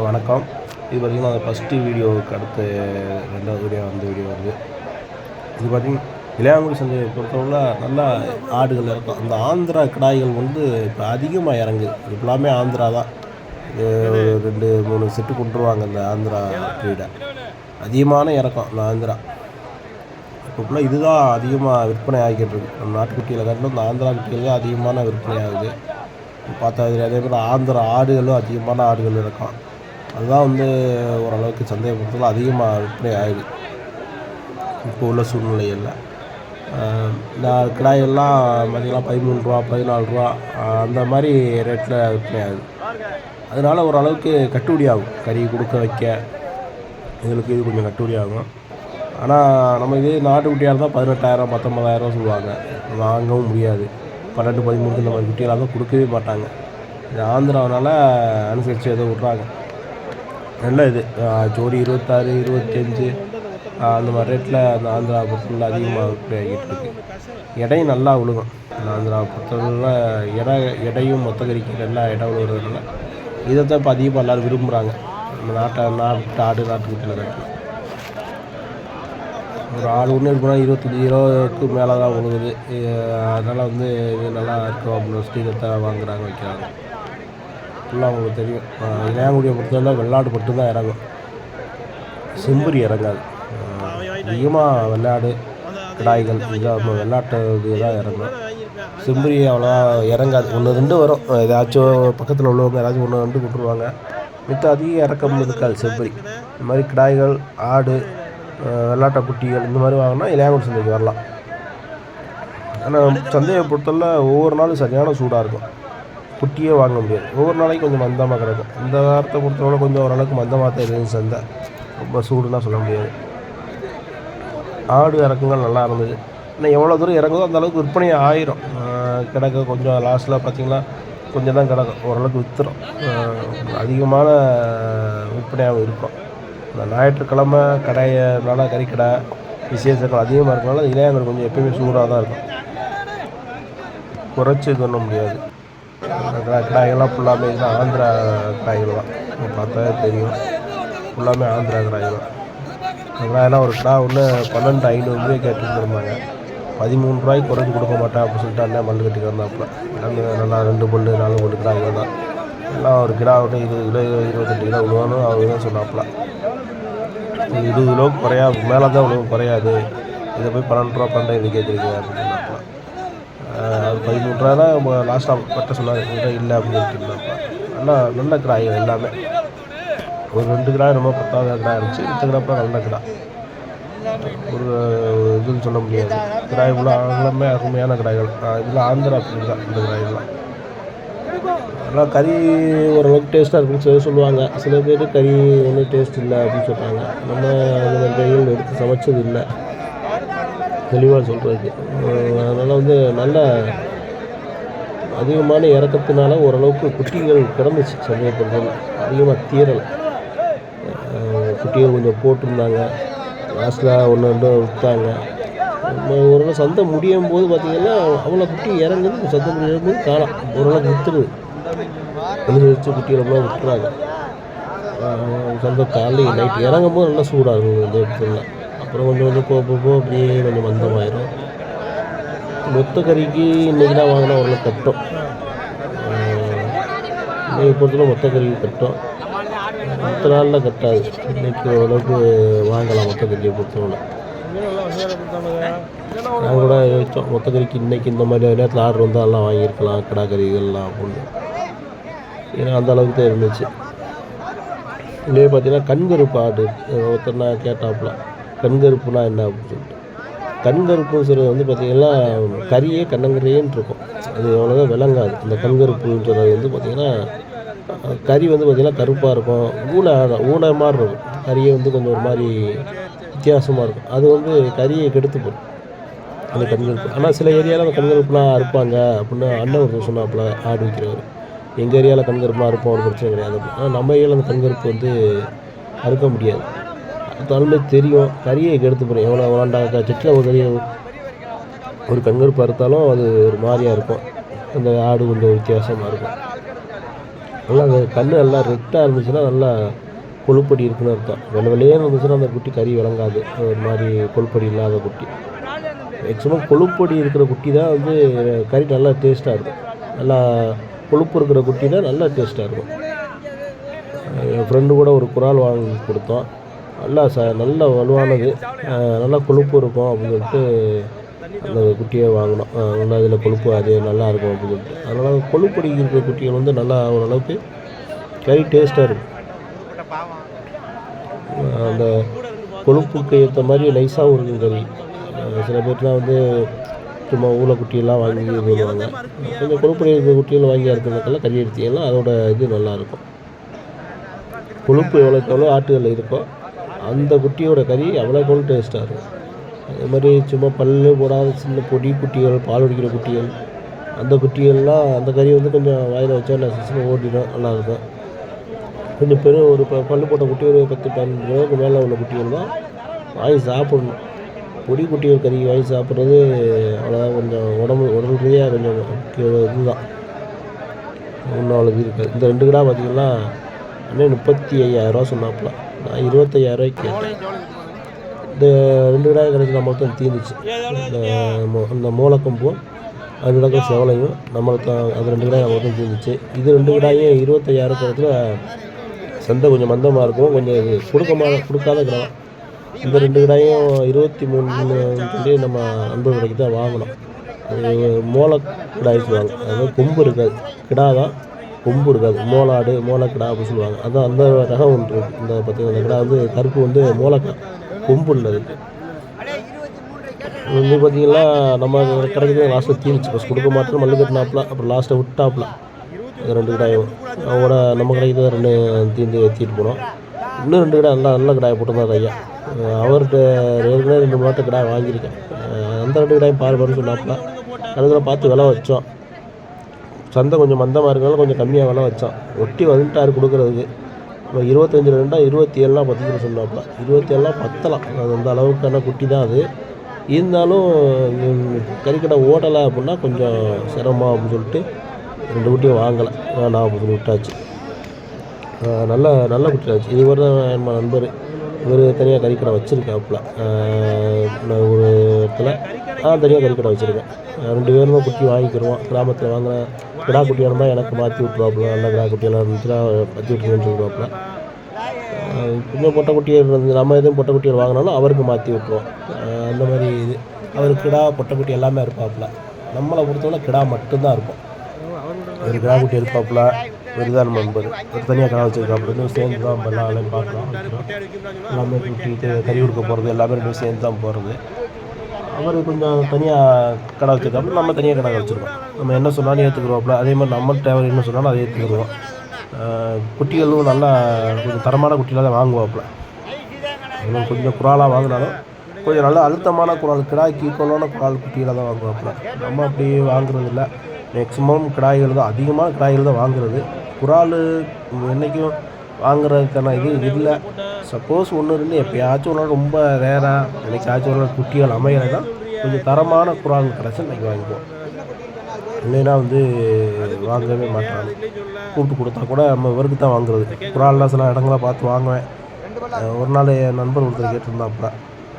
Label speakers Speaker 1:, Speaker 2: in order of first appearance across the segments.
Speaker 1: வணக்கம். இது பார்த்திங்கன்னா ஃபஸ்ட்டு வீடியோவுக்கு அடுத்த 2வது வீடியோ வருது. இது பார்த்திங்கன்னா இளையாங்குடி சந்தையை பொறுத்தவரை நல்லா ஆடுகள் இருக்கும். அந்த ஆந்திரா கிடாய்கள் இப்போ அதிகமாக இறங்குது. இது ஃபுல்லாமே ஆந்திரா தான். ஒரு 2-3 செட்டு கொண்டுருவாங்க இந்த ஆந்திரா ப்ரீடை. அதிகமான இறக்கம் இந்த ஆந்திரா. இப்போ ஃபுல்லாக இதுதான் அதிகமாக விற்பனை ஆகிக்கிட்டு இருக்குது. நம்ம நாட்டுக்குட்டியில் காட்டிலும் இந்த ஆந்திரா குட்டிகள் தான் அதிகமான விற்பனை ஆகுது. பார்த்தா அதே மாதிரி ஆந்திரா ஆடுகளும் அதிகமான ஆடுகள் இருக்கும். அதுதான் ஓரளவுக்கு சந்தையை பொறுத்தவரை அதிகமாக விற்பனை ஆகுது இப்போ உள்ள சூழ்நிலையில். இந்த கிடாயெல்லாம் பார்த்திங்கன்னா 13 ரூபா 14 ரூபா அந்த மாதிரி ரேட்டில் விற்பனை ஆகுது. அதனால் ஓரளவுக்கு கட்டுப்படி ஆகும். கறி கொடுக்க வைக்க எங்களுக்கு இது கொஞ்சம் கட்டுப்படி ஆகும். ஆனால் நம்ம இதே நாட்டுக்குட்டியாக இருந்தால் 18,000 19,000 சொல்லுவாங்க. வாங்கவும் முடியாது. 12 13 இந்த மாதிரி குட்டிகளாக தான் கொடுக்கவே மாட்டாங்க. இது ஆந்திராவனால் அனுசரித்து எதோ விட்றாங்க. நல்ல இது ஜோடி 26 25 அந்த மாதிரி ரேட்டில் அந்த ஆந்திரா பொறுத்தவரை அதிகமாக விற்பனை ஆகிட்டு இருக்குது. எடையும் நல்லா விழுகும். அந்த ஆந்திரா பொறுத்தவரை எடையும் மொத்த கறிக்கு நல்லா இடம் விழுகிறதுனால இதை தான் இப்போ அதிகமாக எல்லோரும் விரும்புகிறாங்க. நம்ம நாட்டு நாட்டுக்குட்டியில் கட்டணும். ஒரு ஆடு ஒன்று இருக்குன்னா 25 கிலோவுக்கு மேலே தான் விழுகுது. அதனால் இது நல்லா இருக்கும் அப்படின்னு வச்சுட்டு இதை வாங்குகிறாங்க வைக்கிறாங்க. ஃபுல்லாக அவங்களுக்கு தெரியும். இளையாங்குடியை பொறுத்தவரை வெள்ளாடு மட்டும்தான் இறங்கும். செம்பரி இறங்காது. அதிகமாக வெள்ளாடு கிடாய்கள் இதாக வெள்ளாட்டு இது தான் இறங்கும். செம்பரி அவ்வளோவா இறங்காது. 1-2 வரும். ஏதாச்சும் பக்கத்தில் உள்ளவங்க ஏதாச்சும் 1-2 விட்டுருவாங்க. மித்த அதிக இறக்கம் இருக்காது செம்பரி. இந்த மாதிரி கிடாய்கள் ஆடு வெள்ளாட்டை குட்டிகள் இந்த மாதிரி வாங்கினா இளையாங்குடி சந்தைக்கு வரலாம். ஆனால் சந்தையை பொறுத்தவரை ஒவ்வொரு நாளும் சரியான சூடாக இருக்கும். குட்டியே வாங்க முடியாது. ஒவ்வொரு நாளைக்கு கொஞ்சம் மந்தமாக கிடக்கும். இந்த வாரத்தை பொறுத்தவரை கொஞ்சம் ஓரளவுக்கு மந்தமாக தான் இருந்துச்சு சந்தை. ரொம்ப சூடுன்னா சொல்ல முடியாது. ஆடு இறக்குங்கள் நல்லா இருந்தது. இன்னும் எவ்வளோ தூரம் இறங்குதோ அந்தளவுக்கு விற்பனை ஆயிரும். கிடக்க கொஞ்சம் லாஸ்ட்டில் பார்த்திங்கன்னா கொஞ்சம் தான் கிடக்கும். ஓரளவுக்கு விற்றுரும். அதிகமான விற்பனையாக இருக்கும். இந்த ஞாயிற்றுக்கிழமை கடையினால கறிக்கடை விசேஷங்கள் அதிகமாக இருக்கனால இளையாங்குடி கொஞ்சம் எப்பயுமே சூடாக தான் இருக்கும். குறைச்சி இது பண்ண முடியாது. கிடாய்கள்லாம் ஃபுல்லாமே இதுதான் ஆந்திரா கிடாய்கள் தான். பார்த்தா தெரியும். ஃபுல்லாமே ஆந்திரா கிடாய்கள் தான். கிடாயெல்லாம் ஒரு கிடா ஒன்று 12,500 கேட்டுருந்துருந்தாங்க. 13 ரூபாய்க்கு குறைச்சி கொடுக்க மாட்டேன் அப்படின்னு சொல்லிட்டு அண்ணன் மல்லு கட்டி வந்தாப்புல. நல்லா 2 பல்லு 4 பல்லு கிடாய்கள் தான். எல்லாம் ஒரு கிடா ஒன்று 20 கிலோ 28 கிலோ விழுவானு அவர் தான் சொன்னாப்புல. 20 கிலோவுக்கு மேலே தான் விழுவும் குறையாது. இதை போய் 12 ரூபா 12 கேட்குறீங்க அப்படின்னு சொன்னாப்புல. அது 13 ரூபா தான் லாஸ்ட்டாக பட்ட சொன்னாங்க. இல்லை அப்படின்னு சொல்லிட்டு இருந்தாப்புல. நல்ல கிடாய்கள் எல்லாமே. ஒரு 2 கிடாய் ரொம்ப 10வது கிடாய் இருந்துச்சு. மிச்ச கிடாப்பெலாம் நல்ல கிடா. ஒரு இதுன்னு சொல்ல முடியாது. கிடாய் எல்லாமே அருமையான கிடாய்கள். இதில் ஆந்திரா ஃபுட் தான் இந்த கிடாய்கள்லாம். ஆனால் கறி ஓரளவுக்கு டேஸ்ட்டாக இருக்குன்னு சொல்லுவாங்க. சில பேர் கறி ஒன்றும் டேஸ்ட் இல்லை அப்படின்னு சொல்கிறாங்க. நம்ம அந்த கைகள் எடுத்து சமைச்சது இல்லை தெளிவாக சொல்கிறதுக்கு. அதனால் நல்ல அதிகமான இறக்கத்தினால ஓரளவுக்கு குட்டிகள் கிடந்துச்சு. சந்தையை பொறுத்தவரை அதிகமாக தீரலை. குட்டிகள் கொஞ்சம் போட்டிருந்தாங்க. லாஸ்ட்டில் 1-2 விற்றாங்க. ஓரளவு சந்தை முடியும் போது பார்த்திங்கன்னா அவ்வளோ குட்டி இறங்குது. சந்தை முடியும் போது காணாம். ஓரளவுக்கு விற்றுருது. வச்சு குட்டிகளெல்லாம் விட்டுறாங்க. சந்தை காலையில் நைட்டு இறங்கும் போது நல்லா சூடாக இருக்கும் இந்த இடத்துல. அப்புறம் கொஞ்சம் போக அப்படியே கொஞ்சம் மந்தமாயிரும். மொத்த கறிக்கு இன்றைக்கி தான் வாங்கினா ஓரளவு கட்டும். இன்றைக்கி பொறுத்தவரை மொத்த கறிக்கு கட்டும். மற்ற நாளில் கட்டாது. இன்றைக்கி ஓரளவுக்கு வாங்கலாம் மொத்த கறியை பொறுத்தவரை. நாங்கள் கூட யோசித்தோம் மொத்த கறிக்கு இன்றைக்கி இந்த மாதிரி நேரத்தில் ஆர்டர் வந்தால் எல்லாம் வாங்கியிருக்கலாம் கிடா கறிகள்லாம் அப்படின்னு. ஏன்னா அந்த அளவுக்கு தான் இருந்துச்சு. இதுலேயே பார்த்தீங்கன்னா கண்கருப்பு ஆடு ஒருத்தர் நான் கேட்டாப்புல கண்கருப்புனா என்ன அப்படின்னு சொல்லிட்டு. கண்கருப்புன்னு சொல்கிறது பார்த்திங்கன்னா கறியே கண்ணங்கரையேன்னு இருக்கும். அது எவ்வளோதான் விளங்காது. அந்த கண்கருப்புன்னு சொல்கிறது பார்த்திங்கன்னா கறி பார்த்திங்கன்னா கருப்பாக இருக்கும். ஊனை மாதிரி இருக்கும். கறியை கொஞ்சம் ஒரு மாதிரி வித்தியாசமாக இருக்கும். அது கறியை கெடுத்து போடும் அந்த கண்கருப்பு. ஆனால் சில ஏரியாவில் அந்த கண்கருப்புலாம் அறுப்பாங்க அப்படின்னு அண்ணன் ஒருத்தர் சொன்னாப்புல ஆடு விற்கிறவர். எங்கள் ஏரியாவில் கண்கருப்புலாம் அறுப்போம் ஒரு பிரச்சனை கிடையாது. ஆனால் நம்ம ஏரியாவில் அந்த கண்கருப்பு அறுக்க முடியாது. அதுமே தெரியும். கறியை கெடுத்து போடும். எவ்வளோ வேண்டாங்க செட்டில் ஒரு கறியை ஒரு கண்கருப்பு அறுத்தாலும் அது ஒரு மாதிரியாக இருக்கும். அந்த ஆடு கொஞ்சம் வித்தியாசமாக இருக்கும். நல்லா அந்த கண் நல்லா ரெட்டாக இருந்துச்சுன்னா நல்லா கொழுப்படி இருக்குன்னு அர்த்தம். வெள்ளை வெள்ளையேன்னு இருந்துச்சுன்னா அந்த குட்டி கறி விளங்காது. ஒரு மாதிரி கொழுப்படி இல்லாத குட்டி. மேக்ஸிமம் கொழுப்பொடி இருக்கிற குட்டி தான் வந்து கறி நல்லா டேஸ்ட்டாக இருக்கும். நல்லா கொழுப்பு இருக்கிற குட்டி தான் நல்லா டேஸ்ட்டாக இருக்கும். என் ஃப்ரெண்டு கூட ஒரு குறால் வாங்கி கொடுத்தோம். நல்லா நல்ல வலுவானது, நல்லா கொழுப்பு இருக்கும் அப்படின்னு சொல்லிட்டு அந்த குட்டியை வாங்கினோம். நல்லா அதில் கொழுப்பு அது நல்லாயிருக்கும் அப்படின்னு சொல்லிட்டு. அதனால் கொழுப்பொடி இருக்கிற குட்டிகள் வந்து நல்லா ஓரளவுக்கு கறி டேஸ்ட்டாக இருக்கும். அந்த கொழுப்புக்கு ஏற்ற மாதிரி நைஸாகவும் இருக்கும் கறி. சில பேர்லாம் வந்து சும்மா குட்டியெல்லாம் வாங்கி இது பண்ணுவாங்க. கொஞ்சம் கொழுப்பு இருக்கிற குட்டிகள் வாங்கி அறுக்கிறதுக்கெல்லாம் கறி எடுத்தீங்கன்னா அதோட இது நல்லாயிருக்கும். கொழுப்பு எவ்வளோக்கு எவ்வளோ ஆட்டுகளில் இருக்கோ அந்த குட்டியோட கறி அவ்வளோக்கு எவ்வளோ டேஸ்ட்டாக இருக்கும். அதே மாதிரி சும்மா பல்லு போடாத சின்ன பொடி குட்டிகள், பால் குடிக்கிற குட்டிகள், அந்த குட்டிகள்லாம் அந்த கறி வந்து கொஞ்சம் வாயில் வச்சா நசுன்னு ஓடிடும், நல்லாயிருக்கும். கொஞ்சம் பெரும் ஒரு பல்லு போட்ட குட்டி ஒரு 10-12 கிலோவுக்கு மேலே உள்ள குட்டிகள் தான் வாங்கி சாப்பிடணும். பொடி குட்டிகள் கறி வாங்கி சாப்பிட்றது அவ்வளோதான், கொஞ்சம் உடல் ரீதியாக கொஞ்சம் இதுதான், ஒன்றும் அவ்வளோ இது இருக்காது. இந்த 2 கிடா பார்த்திங்கன்னா அண்ணே 35,000 சொன்னாப்புல. நான் 25,000 கேட்டேன். இந்த 2 கிடாய் கிடச்சி நம்மளுக்கு தான் தீர்ந்துச்சு. இந்த மூலக்கம்பும் அது கிடக்கும் செவலையும் நம்மளுக்கு அது 2 கிடாய் நம்மளுக்கு தான் தீர்ந்துச்சு. இது 2 கிடாயும் 25,000 இடத்துல சந்தை கொஞ்சம் மந்தமாக இருக்கும், கொஞ்சம் கொடுக்காத கிடா. இந்த 2 கிடாயும் 23 சொல்லி நம்ம நண்பர் கடைக்கு தான் வாங்கினோம். அது மூளை கிடாய் சொல்லுவாங்க, அதாவது கொம்பு இருக்காது, கிடா தான் கொம்பு இருக்காது, மூளாடு மூளைக்கிடா அப்படின்னு சொல்லுவாங்க. அதான் அந்த ரகம் ஒன்று இருக்குது. இந்த பார்த்திங்கன்னா கிடா வந்து கருப்பு வந்து மூளைக்கிடா, கொம்பு உள்ளது. வந்து பார்த்திங்கன்னா நம்ம கடைக்கு லாஸ்ட்டில் தீர்ந்துச்சு. ஃபஸ்ட் கொடுக்க மாட்டோம் மல்லு கட்டினாப்புல, அப்புறம் லாஸ்ட்டை விட்டாப்புல. அது 2 கிடாயும் அவங்களோட நம்ம கடைக்கு தான் 2 தீர்ந்து ஏற்றிட்டு போனோம். இன்னும் 2 கிடா நல்ல கிடாயை போட்டிருந்தார் ஐயா. அவர்கிட்ட ஏற்கனவே 2 மாட்டு கிடாய் வாங்கியிருக்கேன். அந்த 2 கிடாயும் பாருன்னு சொன்னாப்புல. அதில் பார்த்து விலை வச்சோம். சந்தை கொஞ்சம் மந்தமாக இருக்கிறனால கொஞ்சம் கம்மியாக விலை வச்சான். ஒட்டி வந்துட்டார் கொடுக்குறதுக்கு. இப்போ 25 27 பத்து சொன்னாப்புல. 27 பத்தலாம், அது அந்த அளவுக்கான குட்டி தான் அது. இருந்தாலும் கறிக்கடை ஓடலை அப்படின்னா கொஞ்சம் சிரமம் அப்படின்னு சொல்லிட்டு 2 குட்டியும் வாங்கலை, வேணாம் அப்படின்னு சொல்லி விட்டாச்சு. நல்ல குட்டி ஆச்சு. இதுவரை தான் என் நண்பர் இவர் தனியாக கறிக்கடை வச்சுருக்காப்புல. ஒரு இடத்துல தனியாக கறிக்கடை வச்சுருக்கேன். 2 பேரும் குட்டி வாங்கிக்கிடுவோம். கிராமத்தில் வாங்கின கிடா குட்டியாக இருந்தால் எனக்கு மாற்றி விட்ருவாப்புல. நல்ல கிடா குட்டியெல்லாம் இருந்துச்சுன்னா மாற்றி விட்டுருன்னு சொல்லுவாப்புல. கொஞ்சம் பொட்டை குட்டிகள் இருந்து நம்ம எதுவும் பொட்டை குட்டிகள் வாங்கினாலும் அவருக்கு மாற்றி விட்ருவோம். அந்த மாதிரி இது அவருக்கு கிடா பொட்டை குட்டி எல்லாமே இருப்பாப்புல. நம்மளை பொறுத்தவரை கிடா மட்டும்தான் இருக்கும். ஒரு கிடா குட்டி இருப்பாப்புல. விருதான் நண்பர் ஒரு தனியாக கடை வச்சுருக்காப்புல. இன்னும் சேர்ந்து தான் எல்லாமே பார்க்கலாம், எல்லாமே குட்டிட்டு கறி கொடுக்க போகிறது எல்லாமே 2 சேர்ந்து தான் போகிறது. அவர் கொஞ்சம் தனியாக கடை வச்சுருக்காப்புல, நம்ம தனியாக கடை வச்சுருக்கோம். நம்ம என்ன சொன்னாலும் ஏற்றுக்குருவாப்புல. அதே மாதிரி நம்மள்கிட்ட அவர் என்ன சொன்னாலும் அதை ஏற்றுக்குருவோம். குட்டிகளும் நல்லா கொஞ்சம் தரமான குட்டியில் தான் வாங்குவாப்புல. கொஞ்சம் குறாலாக வாங்கினாலும் கொஞ்சம் நல்லா அழுத்தமான குறால், கிடாய்க்கு ஈக்குவலான குறால் குட்டியில் தான் வாங்குவாப்புல. நம்ம அப்படி வாங்குறது இல்லை. மேக்ஸிமம் கிடாய்கள் தான், அதிகமான கிடாய்கள் தான் வாங்குறது. குறால் என்றைக்கும் வாங்குறதுக்கான இது இல்லை. சப்போஸ் 1-2 எப்போயாச்சும் ஒரு நாள் ரொம்ப ரேராக என்னைக்காச்சும் ஒரு நாள் குட்டிகள் அமைகிறதா கொஞ்சம் தரமான குறால் கிடச்சி இன்றைக்கி வாங்கிக்குவோம். இல்லைன்னா வந்து வாங்கவே மாட்டாங்க. கூப்பிட்டு கொடுத்தா கூட நம்ம இவருக்கு தான் வாங்குறது. குறால்லாம் சில இடங்களாக பார்த்து வாங்குவேன். ஒரு நாள் என் நண்பர் ஒருத்தர் கேட்டிருந்தாப்புல,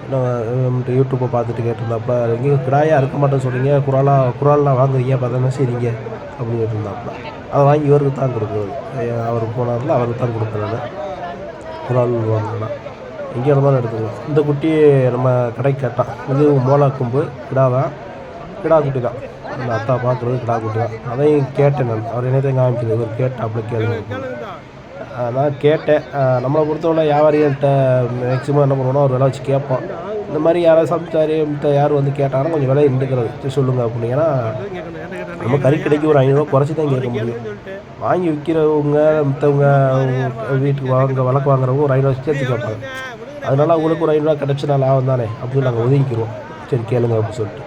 Speaker 1: என்ன யூடியூப்பை பார்த்துட்டு கேட்டிருந்தாப்புல, எங்கேயும் கிடாயாக இருக்க மாட்டேன்னு சொல்கிறீங்க, குறால்லாம் வாங்குறீங்க பார்த்தா செய்றீங்க அப்படின்னு கேட்டிருந்தாப்புல. அதை வாங்கி இவருக்கு தான் கொடுக்குறது. அவர் போனார்ல அவருக்கு தான் கொடுக்குறது. குறால் வாங்கினா எங்கே இருந்தாலும் எடுத்துக்கலாம். இந்த குட்டி நம்ம கடைக்கு கேட்டான். இது மூலக்கொம்பு கிடா தான், கிடா குட்டி தான். அந்த அத்தா பார்க்குறது கிடா குட்டி தான். அதையும் கேட்டேன் நான். அவர் என்னத்தையும் காமிக்கிறது இவர் கேட்டாப்புல கேளுங்க. நான் கேட்டேன். நம்மளை பொறுத்தவரை வியாபாரிகள்கிட்ட மேக்ஸிமம் என்ன பண்ணுவோன்னா ஒரு விலை வச்சு கேட்போம். இந்த மாதிரி யாராவது சமைச்சாரு யார் வந்து கேட்டாங்கன்னா கொஞ்சம் விலை நின்றுக்கிறது சொல்லுங்கள் அப்படின்னா நம்ம கறிக்கடைக்கு ஒரு 500 குறைச்சி தான் கேட்க முடியும். வாங்கி விற்கிறவங்க மற்றவங்க வீட்டுக்கு வழக்கு வாங்குறவங்க ஒரு 500 சேர்த்து கேட்பாங்க. அதனால அவங்களுக்கு ஒரு 500 கிடச்சினா லாபம் தானே அப்படின்னு நாங்கள் ஒதுக்கிடுவோம். சரி கேளுங்க அப்படின்னு சொல்லிட்டு.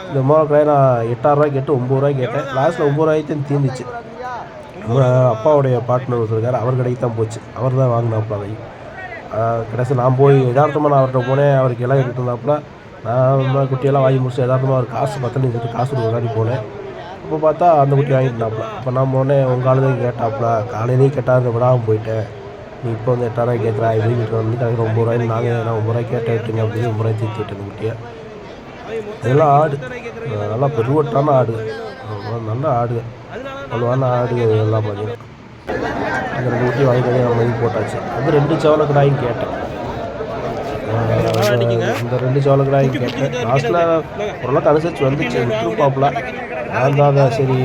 Speaker 1: இந்த மூலக்கடையை நான் 8,000 கேட்டு 9 கேட்டேன். லாஸ்ட்டில் 9 தீர்ந்துச்சு. அப்பாவுடைய பார்ட்னர் ஒருத்தருக்கார், அவர் கடைக்கு தான் போச்சு. அவர் தான் வாங்கினாப்புல. அதை கடைசி நான் போய் யதார்த்தமாக நான் அவர்கிட்ட போனேன். அவருக்கு எல்லாம் எடுத்துருந்தாப்புல. நான் குட்டியெல்லாம் வாங்கி முடிச்சு யதார்த்தமாக அவர் காசு பத்தலைன்னு சொல்லிட்டு காசு முன்னாடி போனேன். அப்போ பார்த்தா அந்த குட்டி வாங்கிட்டாப்புல. அப்போ நம்ம உடனே உங்கள் ஆளுதான் கேட்டாப்புல, காலையிலேயே கேட்டால் விடாமல் போயிட்டேன், நீ இப்போ வந்து 8,000 கேட்குறா, இது வீட்டில் வந்து கடைக்கு 9 நாங்கள் நான் 9 கேட்டேன் விட்டுங்க அப்படின்னு 9 தீர்த்து விட்டேன் அந்த குட்டியை. இதெல்லாம் ஆடு நல்லா பெருவட்டான ஆடு, நல்ல ஆடு, வலுவான ஆடு எல்லாம் பார்த்தீங்கன்னா. அந்த 2 குட்டி வாங்கி மதிப்பு போட்டாச்சு. அது 2 செவல கடாயும் கேட்டேன். இந்த 2 செவல கடாயும் கேட்டேன். லாஸ்ட்டில் ஓரளவுக்கு அனுசரித்து வந்துச்சு விட்டுருப்பாப்புல. நான் தான் அதை சரி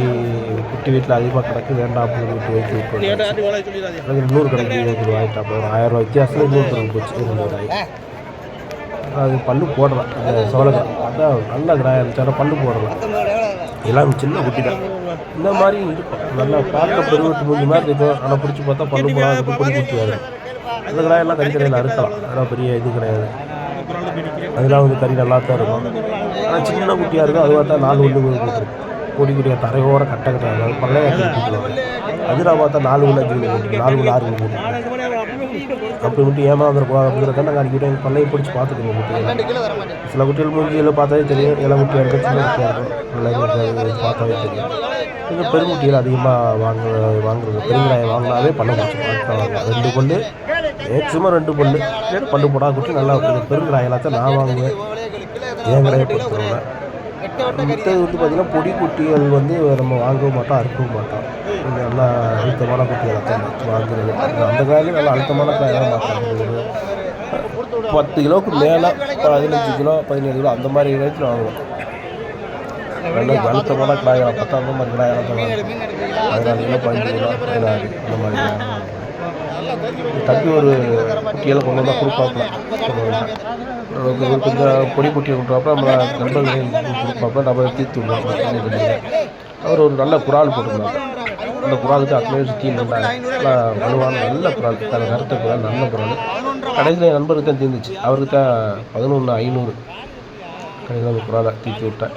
Speaker 1: குட்டி வீட்டில் அதிகமாக கிடக்கு வேண்டாம் அப்படின்னு விட்டு வைத்து விட்டு எனக்கு 200 கடைக்கு வாங்கிட்டாப்புல. ஒரு 1000 வித்தியாசத்தில் 200 போச்சு 200 ரூபாய். அது பல்லு போடலாம் அந்த சோளக்காய், அதான் நல்ல கிடாயாக இருந்துச்சு. ஆனால் பல்லு போடலாம், எல்லாம் சின்ன குட்டி தான். இந்த மாதிரி இருக்கும், நல்லா பார்க்க பெருவட்டு மூஞ்சி மாதிரி இருக்கும். ஆனால் பிடிச்சி பார்த்தா பல்லு போடாது, பொடி குட்டி ஆகும். அந்த கடாயெல்லாம் கறிக்கடையில் அறுக்கலாம், அதெல்லாம் பெரிய இது கிடையாது. அதெல்லாம் வந்து கறி நல்லா தான் இருக்கும். ஆனால் சின்ன குட்டியாக இருக்கும், அது பார்த்தா 4 உள்ளு கொடுத்துரும். பொடி குட்டியாக தரையோர கட்டை கட்டாது, அது பள்ளையாட்டி குட்டிக்குவாங்க. அது நான் பார்த்தா 4 உள்ள 5 உள்ள குட்டி, 4 உள்ள 6 உள்ள குட்டி. அப்படி மட்டும் ஏமாந்துருப்போம் அப்படிங்கிறத நாங்கள் அன்றைக்கி பள்ளையை பிடிச்சி பார்த்துக்கணும். குட்டிகள் சில குட்டிகள் மூஞ்சியில் பார்த்தாவே தெரியும், எல்லாம் குட்டியாக இருக்கும், சின்ன குட்டியாக இருக்கும், பார்த்தாவே தெரியும். இந்த பெருங்குட்டிகள் அதிகமாக வாங்குறது பெருங்காயை வாங்கினாவே பல்ல பிடிச்சி பார்த்தாங்க. 2 பல்லு மேக்ஸிமம் 2 பல்லு பல்லு போடாத குட்டி நல்லா பெருங்காய் எல்லாத்தையும் நான் வாங்குவேன் என் கடையை பொறுத்தவரை. மித்தது வந்து பார்த்திங்கன்னா பொடி குட்டிகள் வந்து நம்ம வாங்கவும் மாட்டோம், அறுக்கவும் மாட்டோம். கொஞ்சம் நல்லா அழுத்தமான குட்டிகளை தான் வாங்குறது. அந்த காயிலும் நல்லா அழுத்தமான காயெல்லாம் மாட்டாங்க. 10 கிலோவுக்கு மேலே 15 கிலோ 17 கிலோ அந்த மாதிரி ரேட்டில் வாங்குவோம். நல்லா அழுத்தமான காயாக பார்த்தா அந்த மாதிரி காயாக தான் வாங்குவோம். 14 கிலோ 15 கிலோ 16 அந்த மாதிரி தம்பி ஒரு குட்டியெல்லாம் கொண்டு வந்தால் கொடுப்பாப்புல. கொஞ்சம் பொடி குட்டியை கொடுப்பாப்புல, நம்ம நண்பர்களையும் கொடுப்பாப்புல, நம்ம தீர்த்து விடுவோம். அவர் ஒரு நல்ல குரால் போட்டிருந்தாங்க. அந்த குராலுக்கு அத்தனை சுற்றி நல்லா வலுவான நல்ல குரால், கருத்த குரால், நல்ல குரால். கடைசியில் என் நண்பருக்கு தான் தீர்ந்துச்சு, அவருக்கு தான் 11,500 கடைசியில் அந்த குராலை தீர்த்து விட்டேன்.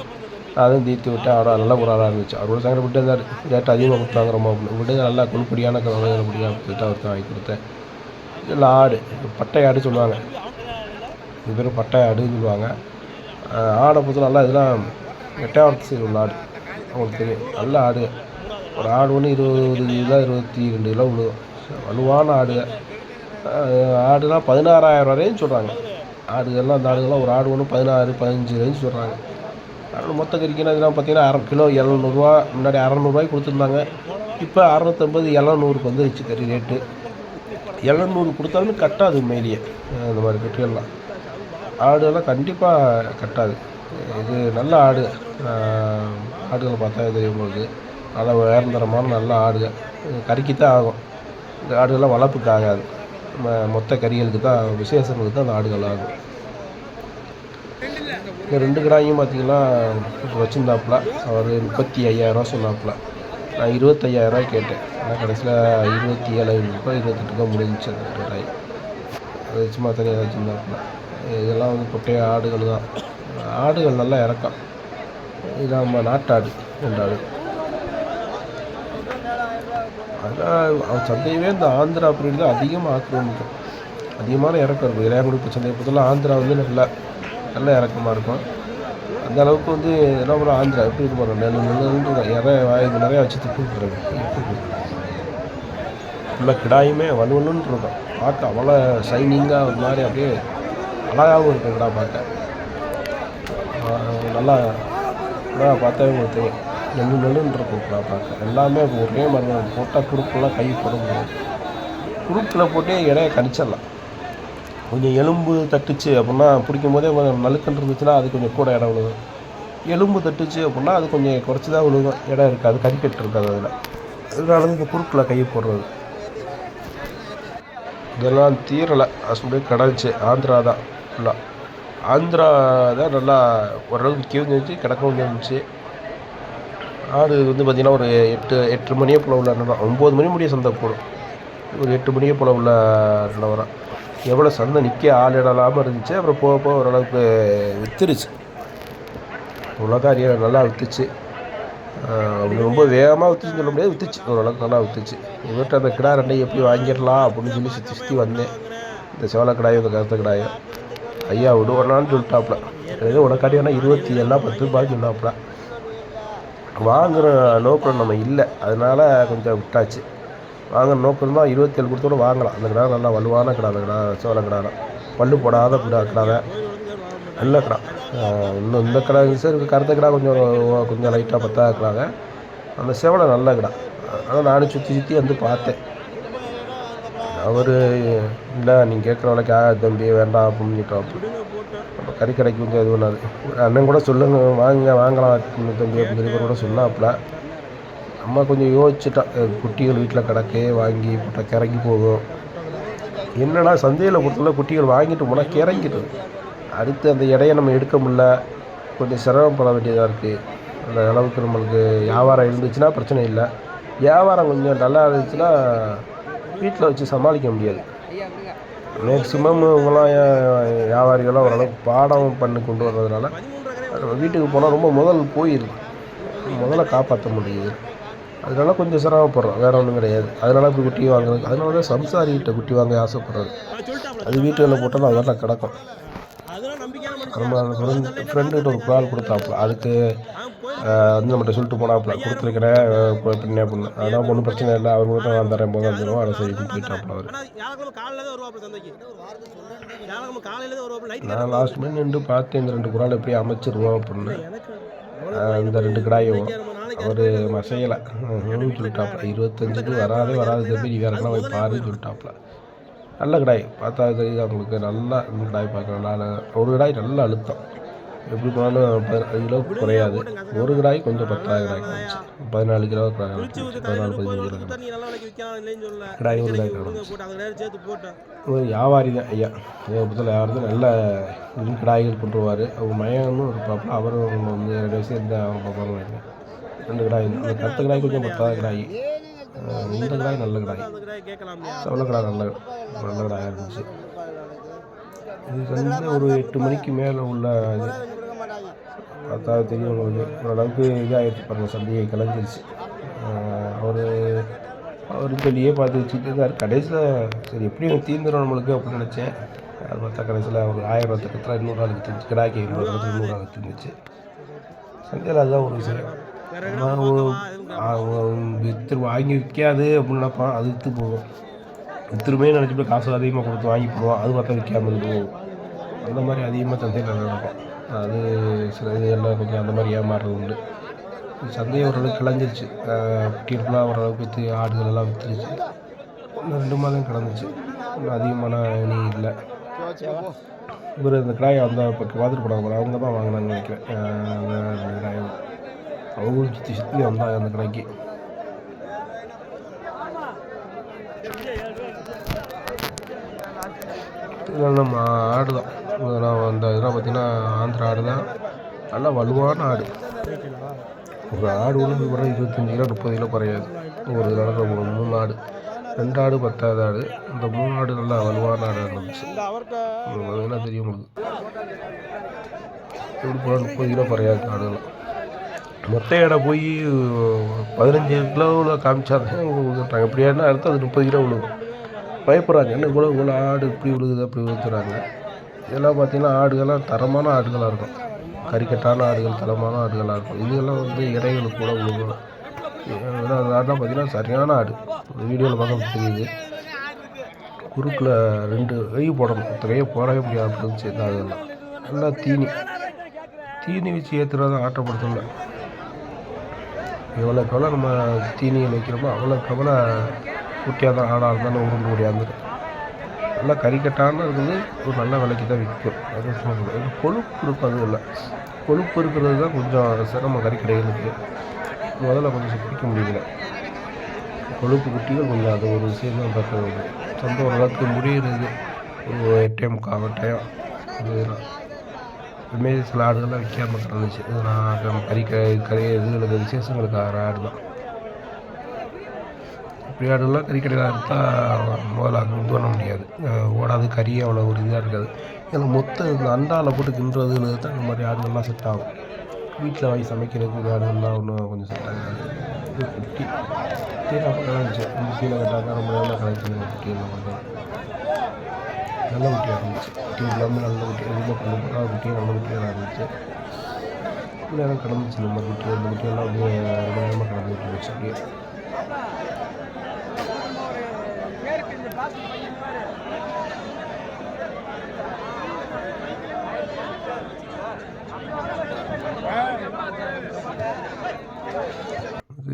Speaker 1: அதையும் தீர்த்து விட்டேன். அவரோட நல்ல குராலாக இருந்துச்சு. அவரோட சங்கடப்பட்டு இருந்தார், ரேட்டு அதிகமாக கொடுத்தாங்க ரொம்ப விட்டு நல்லா கொழுப்படியான முடியும் அப்படின்னு சொல்லிட்டு அவருக்கு வாங்கி கொடுத்தேன். இதில் ஆடு பட்டை ஆடு சொல்லுவாங்க, இது பேர் பட்டை ஆடுன்னு சொல்லுவாங்க. ஆடை பொறுத்த நல்லா இதெல்லாம் எட்டாவது சைடு உள்ள ஆடு அவங்களுக்கு தெரியும். நல்ல ஆடு, ஒரு ஆடு ஒன்று 20 கிலோ 22 கிலோ விழுகும். வலுவான ஆடு. ஆடுலாம் 16,000 வரையும் சொல்கிறாங்க. ஆடுகள்லாம் அந்த ஆடுகள்லாம் ஒரு ஆடு ஒன்று 16-15 ரேஞ்சு சொல்கிறாங்க. அதோட மொத்த கறிக்குன்னா இதெல்லாம் பார்த்தீங்கன்னா அரை கிலோ 700 முன்னாடி 600 கொடுத்துருந்தாங்க. இப்போ 650 700 வந்துருச்சு கறி ரேட்டு. 700 கொடுத்தாலும் கட்டாது உண்மையிலேயே. இந்த மாதிரி கறிகள்லாம் ஆடுகள்லாம் கண்டிப்பாக கட்டாது. இது நல்ல ஆடு. ஆடுகளை பார்த்தா தெரியும் உங்களுக்கு, நல்லா உயர்ந்தரமான நல்ல ஆடுகள். கறிக்கு தான் ஆகும். இந்த ஆடுகள்லாம் வளர்ப்புக்கு ஆகாது, மொத்த கறிகளுக்கு தான், விசேஷங்களுக்கு தான் அந்த ஆடுகள் ஆகும். இந்த 2 கிடாயும் பார்த்திங்கன்னா வச்சுருந்தாப்புல. அவர் 35,000 சொன்னாப்புல. நான் 25,000 கேட்டேன். ஆனால் கடைசியில் 27,500 28 முடிஞ்சிச்சு அந்த கிடாய். அது சும்மா தனியாக வச்சுருந்தாப்புல. இதெல்லாம் வந்து குட்டைய ஆடுகள் தான். ஆடுகள் நல்லா இறக்கம். இது நம்ம நாட்டாடு 2 ஆடு. அதனால் சந்தையவே இந்த ஆந்திரா பிரீடு தான் அதிகமாக ஆக்கிரமிக்கும். அதிகமான இறக்கம் இருக்கும். இளையாங்குடி சந்தையை பொறுத்தவரை ஆந்திரா வந்து நல்ல இறக்கமாக இருக்கும். அந்த அளவுக்கு வந்து என்ன பண்ணுறோம், ஆந்திரா எப்படி இது பண்ணுறோம், இது நிறையா வச்சு திட்டுறது. ஃபுல்லாக கிடாயுமே வலுவலுன்னு இருக்கும். பார்க்க அவ்வளோ ஷைனிங்காக ஒரு மாதிரி அப்படியே அழகாகவும் இருக்கும் கிடா பார்க்க. நல்லா பார்த்தாவே உங்களுக்கு தெரியும், நெல்லுன்னு இருக்கும் கிடா பார்க்க. எல்லாமே ஒரே மாதிரி போட்டால் குறுக்கெல்லாம் கை போட முடியாது. குறுக்கில் போட்டு இடையை கணிச்சிடலாம். கொஞ்சம் எலும்பு தட்டுச்சு அப்படின்னா பிடிக்கும் போதே கொஞ்சம் நலுக்கன்று இருந்துச்சுன்னா அது கொஞ்சம் கூட இடம் விழுகும். எலும்பு தட்டுச்சு அப்படின்னா அது கொஞ்சம் குறைச்சி தான் விழுகும், இடம் இருக்காது, கறிக்கட்டு இருக்காது அதில். அதனால இந்த குறுக்கில் கையை போடுறது இதெல்லாம் தீரலை. அப்படியே கிடந்துச்சு. ஆந்திரா தான் ஃபுல்லாக. ஆந்திரா தான் நல்லா ஓரளவுக்கு விற்கவும் இருந்துச்சு, கிடக்கவும் இருந்துச்சு. ஆடு வந்து பார்த்திங்கன்னா ஒரு 8 மணியே போல் உள்ள நிலம், 9 மணி முடிய சந்தை போடும். ஒரு 8 மணியே போல் உள்ள நிலவரம். எவ்வளோ சந்தை நிற்க ஆள் இடலாமல் இருந்துச்சு. அப்புறம் போக போக ஓரளவுக்கு விற்றுருச்சு. உலகம் நல்லா விற்றுச்சு. அப்படி ரொம்ப வேகமாக விற்றுச்சுன்னு சொல்ல முடியாது, விற்றுச்சு, ஓரளவுக்கு நல்லா விற்றுச்சு. இவர்கிட்ட அந்த கிடா 2 எப்படி வாங்கிடலாம் அப்படின்னு சொல்லி சுற்றி வந்தேன். இந்த செவலை கிடாயும் இந்த கருத்த கிடாயும் ஐயா விடுவோம்னான்னு சொல்லிட்டாப்புல. ஏதோ உனக்காட்டியானா 27 10 ரூபாய்க்கு சொன்னாப்புல. வாங்குகிற நோக்கம் நம்ம இல்லை, அதனால் கொஞ்சம் விட்டாச்சு. வாங்குகிற நோக்கம் தான் 27 கொடுத்தோட வாங்கலாம். அந்த கிடா நல்லா வலுவான கிடா, அந்த கிடா சோள கிடா தான், பல்லு போடாத கிடாவை, நல்ல கிடா. இன்னும் இந்த கிடா சரி கருத்த கிடா கொஞ்சம் லைட்டாக பற்றா இருக்கிறாங்க. அந்த செவலை நல்ல கிடா. ஆனால் நானும் சுற்றி வந்து பார்த்தேன். அவர் இல்லை நீங்கள் கேட்குற விலைக்கு தம்பி வேண்டாம் அப்படின்னு சொல்லிட்டோம். நம்ம கறிக்கடைக்கு கொஞ்சம் இது பண்ணாது. அண்ணன் கூட சொல்லுங்க வாங்கலாம் தம்பி அப்படின்னு சொல்லி கூட சொன்னாப்புல. நம்ம கொஞ்சம் யோசிச்சுட்டோம், குட்டிகள் வீட்டில் கிடக்கு வாங்கி போட்டால் கிறங்கி போகும். என்னென்னா சந்தையில் பொறுத்தவரை குட்டிகள் வாங்கிட்டு போனால் கிறங்கிடுது. அடுத்து அந்த இடையை நம்ம எடுக்க முடியல, கொஞ்சம் சிரமப்பட வேண்டியதாக இருக்குது. அந்த அளவுக்கு நம்மளுக்கு வியாபாரம் இருந்துச்சுன்னா பிரச்சனை இல்லை. வியாபாரம் கொஞ்சம் நல்லா இருந்துச்சுன்னா வீட்டில் வச்சு சமாளிக்க முடியாது. மேக்ஸிமம் இவங்களாம் வியாபாரிகள்லாம் ஓரளவுக்கு பாடம் பண்ணி கொண்டு வர்றதுனால வீட்டுக்கு போனால் ரொம்ப போயிடுது, முதல்ல காப்பாற்ற முடியுது. அதனால கொஞ்சம் சிரமப்படுறோம், வேறு ஒன்றும் கிடையாது. அதனால இப்படி குட்டி வாங்குறது, அதனால தான் சம்சாரிகிட்ட குட்டி வாங்க ஆசைப்படுறது. அது வீட்டுகளில் போட்டாலும் அதெல்லாம் கிடக்கும். நம்ம அந்த ஃப்ரெண்டுகிட்ட ஒரு கால் கொடுத்தாப்புல, அதுக்கு வந்து நம்மகிட்ட சொல்லிட்டு போனாப்புல, கொடுத்துருக்கிறேன் பின்னே பொண்ணு, அதெல்லாம் ஒன்றும் பிரச்சனை இல்லை, அவர் கூட வந்துடுறேன் போது வந்துடுவோம், அதை சரின்னு போயிட்டாப்புல அவர். நான் லாஸ்ட் மினிட் நின்று பார்த்து இந்த 2 குறால் எப்படி அமைச்சிருவோம் அப்படின்னு. இந்த 2 கிடாயும் அவர் மசையலை சொல்லிட்டாப்புல, 25க்கு வராது தம்பி, நீ வேறு எல்லாம் போய் பாருன்னு சொல்லிட்டாப்புல. நல்ல கிடாய் பார்த்தா தெரியுது அவங்களுக்கு, நல்லா இந்த கிடாய் பார்க்க நல்லா. ஒரு கிடாய் நல்ல அழுத்தம், எப்படி போனாலும் 15 கிலோவுக்கு குறையாது. ஒரு கிடாய் கொஞ்சம் 10 கிடாய் கிடந்துச்சு, 14 கிலோ 14-15 கிலோ கிடாய். ஒரு கிடாய் கிடந்துச்சு. ஒரு வியாபாரி தான் ஐயா, புத்தத்தில் வியாபாரத்தில் நல்ல கிடாய்கள் கொண்டு வருவார். அவங்க மயனும் இருப்பாப்புல, அவரும் வந்து 2 வயசு இருந்தால் அவங்க பார்ப்பாங்க நினைக்கிறேன். 2 கிடாய், அந்த கருத்த கிடாய் கொஞ்சம் 10 கிடாய். இந்த கிடாய் நல்ல கிடாய், செவல கிடாய் நல்ல கிடாயாக இருந்துச்சு. இது வந்து ஒரு 8 மணிக்கு மேலே உள்ள இது பார்த்தா தெரியும் உங்களுக்கு. ஓரளவுக்கு இதாகிடுச்சு பாருங்கள், சந்தையை கிளஞ்சிருச்சு. அவர் சொல்லியே பார்த்து வச்சுட்டு இருந்தார். கடைசியில் சரி எப்படியும் தீர்ந்துடும் நம்மளுக்கு அப்படின்னு நினச்சேன். அது பார்த்தா கடைசியில் ஒரு 1000 ரூபா இன்னொரு ஆளுக்கு தீர்ந்துச்சு, கிடாய்க்கு 200 இன்னொரு ஆளுக்கு தீர்ந்துச்சு. சந்தையில் அதுதான் ஒரு விஷயம். விற்று வாங்கி விற்காது அப்படின்னு நினைப்பான், அது விற்று போகும். விற்றுமே நினச்சிட்டு காசு அதிகமாக கொடுத்து வாங்கி போடுவோம், அது பார்த்தா விற்காமல் போகும். அந்த மாதிரி அதிகமாக சந்தையில் நடக்கும். அது சில இதெல்லாம் கொஞ்சம் அந்த மாதிரி ஏமாறுறது உண்டு. சந்தையை ஓரளவுக்கு கிளஞ்சிருச்சு. குட்டிகள்லாம் ஓரளவுக்கு விற்று ஆடுகள் எல்லாம் விற்றுருச்சு. இன்னும் 2 மாதம் கிடந்துச்சு, இன்னும் அதிகமான இனி இல்லை. இவர் இந்த கிடாயை அந்த பக்கம் பார்த்துட்டு போனாங்க, அவங்க தான் வாங்கினாங்கன்னு நினைக்கிறேன். அந்த கிடாயை அவங்களும் சுற்றி வந்தாங்க அந்த கடைக்கு. இதெல்லாம் நம்ம ஆடு தான், இதெல்லாம் அந்த இதெல்லாம் பார்த்திங்கன்னா ஆந்திரா ஆடு தான், நல்லா வலுவான ஆடு. ஒரு ஆடு ஒன்று கூட 25 கிலோ 30 கிலோ குறையாது. ஒரு நடக்கிற 3 ஆடு, 2 ஆடு 10வது ஆடு, இந்த 3 ஆடு நல்லா வலுவான ஆடு இருந்துச்சு. பார்த்தீங்கன்னா தெரியும் உங்களுக்கு, எப்படி போனால் 30 கிலோ குறையாது ஆடுலாம். மொத்த எடை போய் 15 கிலோவில் காமிச்சாங்க விழுந்துட்டாங்க. எப்படியானா அடுத்து அது 30 கிலோ விழுகும். பயப்படுறாங்க, என்ன இவ்வளோ ஆடு இப்படி விழுகுது அப்படி விழுந்துறாங்க. இதெல்லாம் பார்த்திங்கன்னா ஆடுகள்லாம் தரமான ஆடுகளாக இருக்கும், கறிக்கட்டான ஆடுகள், தரமான ஆடுகளாக இருக்கும். இதெல்லாம் வந்து இடைகளுக்கு கூட விழுகும். அதான் பார்த்திங்கன்னா சரியான ஆடு. இந்த வீடியோவில் பார்க்க தெரியுது. குறுக்கில் 2 கை போடணும், 10 கையை போடவே முடியாது அப்படி இருந்துச்சு இந்த ஆடுகள்லாம். நல்லா தீனி வச்சு ஏற்றுறதான் ஆட்டப்படுத்தல. எவ்வளோக்கு எவ்வளோ நம்ம தீனிகள் வைக்கிறோமோ அவ்வளோக்கு எவ்வளோ குட்டியாக தான் ஆடாக இருந்தாலும் உருண்டு முடியாது. நல்லா கறிக்கட்டான இருக்குது, ஒரு நல்ல விலைக்கு தான் விற்கும். அது சொல்லுங்கள், கொழுப்பு இருக்கும். அது இல்லை, கொழுப்பு இருக்கிறது தான் கொஞ்சம் சிரமம் கறிக்கடைகளுக்கு. முதல்ல கொஞ்சம் பிடிக்க முடியல. கொழுப்பு குட்டிகள் கொஞ்சம் அது ஒரு விஷயம் தான் பார்க்குறது. சொந்த ஓரளவுக்கு முடிகிறது ஒரு 8:45 டைம். இதுதான் இதுமாரி சில ஆடுகள்லாம் விற்காமல் கிடந்துச்சு. இது நான் கறி இதுகளுக்கு விசேஷங்களுக்கு ஆடு தான். இப்படி ஆடுகள்லாம் கறிக்கடையில் இருந்தால் முதல்ல அது இது பண்ண முடியாது, ஓடாது. கறி அவ்வளோ ஒரு இதாக இருக்காது. இதில் மொத்த இந்த அண்டாவில் போட்டு கிண்டுறதுல தான் இந்த மாதிரி ஆடுகள்லாம் செட் ஆகும். வீட்டில் வாங்கி சமைக்கிறதுக்கு ஆடுகள்லாம் ஒன்றும் கொஞ்சம் செட் ஆகாது. இது குட்டி இருந்துச்சு, இந்த கீழே கட்டாக்கா நம்ம எவ்வளோ கலெக்ட் குட்டியெல்லாம் வந்து நல்ல குட்டியாக இருந்துச்சு. குட்டி எல்லாமே நல்ல குட்டி, ரொம்ப குட்டியாக நல்ல குட்டியாக இருந்துச்சு. ரொம்ப நேரம் கடந்துச்சு இந்த மாதிரி குட்டி. இந்த குட்டியெல்லாம் வந்து ரொம்ப நேரமாக கடந்துட்டு இருந்துச்சு அப்படியே.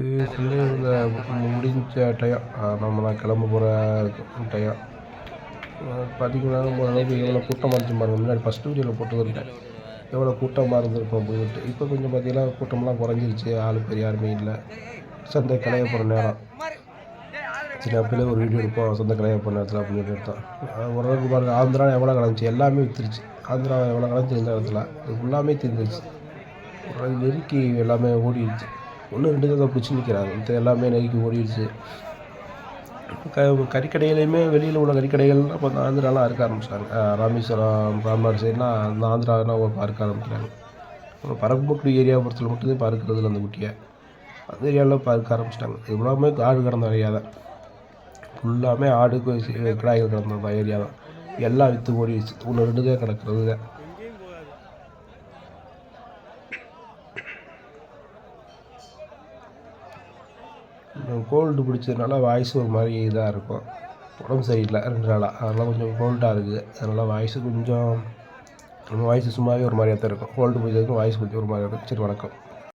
Speaker 1: இது பிள்ளைங்க முடிஞ்ச டயம் நம்மலாம் கிளம்ப போகிற டயம். பார்த்திங்கன்னா ஓரளவுக்கு எவ்வளோ கூட்டமாக இருந்துச்சு பாருங்கள். முன்னாடி ஃபஸ்ட்டு வீடியோவில் போட்டு வந்துட்டேன் எவ்வளோ கூட்டமாக இருந்திருக்கும் போயிட்டு. இப்போ கொஞ்சம் பார்த்திங்கன்னா கூட்டம்லாம் குறைஞ்சிருச்சு. ஆள் பெரிய யாருமே இல்லை. சந்தை கலைய போகிற நேரம் சின்ன அப்படியே ஒரு வீடியோ எடுப்போம் சந்தை கலைய போகிற நேரத்தில் அப்படின்னு சொல்லி எடுத்தோம். ஓரளவுக்கு பாருங்கள் ஆந்திரா எவ்வளோ கிடந்துச்சு எல்லாமே விற்றுருச்சு. ஆந்திரா எவ்வளோ கிடந்துச்சு இந்த இடத்துல ஃபுல்லாமே தீர்ந்துருச்சு. நெருக்கி எல்லாமே ஓடிடுச்சு. ஒன்று 2 தான் பிடிச்சி நிற்கிறாங்க. மற்ற எல்லாமே நெருக்கி ஓடிடுச்சு. கறிக்கடையிலையுமே வெளியில் உள்ள கறிக்கடைகள்லாம் இப்போ இந்த ஆந்திராலாம் அறுக்க ஆரம்பிச்சிட்டாங்க. ராமேஸ்வரம் ராம்நாடு சைட்லாம் அந்த ஆந்திராலாம் இப்போ அறுக்க ஆரம்பிக்கிறாங்க. பரமக்குடி ஏரியா பொறுத்தல மட்டும்தான் இப்போ அறுக்கிறதுல அந்த குட்டியை அந்த ஏரியாவில் இப்போ அறுக்க ஆரம்பிச்சிட்டாங்க. இது எல்லாமே ஆடு கிடந்த ஏரியா தான். ஃபுல்லாமே ஆடு கிடாய்கள் கிடந்த ஏரியா தான். எல்லாம் விற்று ஓடிடுச்சு. 1 2 தான் கிடக்கிறது தான். கோல்டு பிடிச்சதுனால வாய்ஸ் ஒரு மாதிரி இதாக இருக்கும். உடம்பு சரியில்லை 2 நாளாக. அதனால் கொஞ்சம் கோல்டாக இருக்குது. அதனால் வாய்ஸு கொஞ்சம் வாய்ஸு சும்மாவே ஒரு மாதிரியாக தான் இருக்கும். கோல்டு பிடிச்சதுக்கும் வாய்ஸ் கொஞ்சம் ஒரு மாதிரியாக இருக்கும். சரி வணக்கம்.